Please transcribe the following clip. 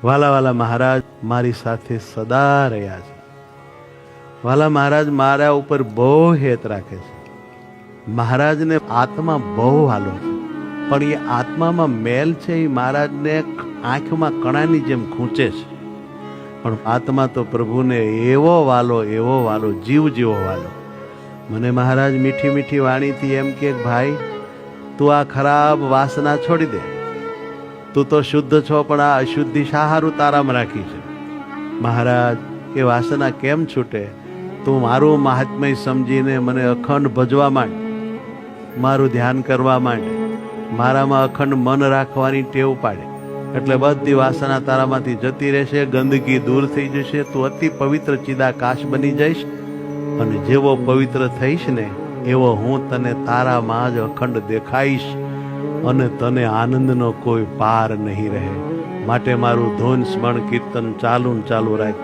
વાલા વાલા મહારાજ મારી સાથે સદા રહ્યા છે. વાલા મહારાજ મારા ઉપર બહુ હેત રાખે છે. મહારાજને આત્મા બહુ વાલો છે, પણ એ આત્મામાં મેલ છે એ મહારાજને આંખમાં કણાની જેમ ખૂંચે છે. પણ આત્મા તો પ્રભુને એવો વાલો, જીવ જેવો વાલો. મને મહારાજ મીઠી મીઠી વાણીથી એમ કે ભાઈ, તું આ ખરાબ વાસના છોડી દે. તું તો શુદ્ધ છો, પણ આ અશુદ્ધિ શા હારું તારામાં રાખી છે? મહારાજ, એ વાસના કેમ છૂટે? તું મારું મહાત્મ્ય સમજીને મને અખંડ ભજવા માંડ, મારું ધ્યાન કરવા માંડ, મારામાં અખંડ મન રાખવાની ટેવ પાડે, એટલે બધી વાસના તારામાંથી જતી રહેશે, ગંદકી દૂર થઈ જશે, તું અતિ પવિત્ર ચિદાકાશ બની જઈશ. અને જેવો પવિત્ર થઈશ ને એવો હું તને તારામાં જ અખંડ દેખાઈશ, અને તને આનંદનો કોઈ પાર નહીં રહે. માટે મારું ધૂન સ્મરણ કીર્તન ચાલુ ને ચાલુ રાખ.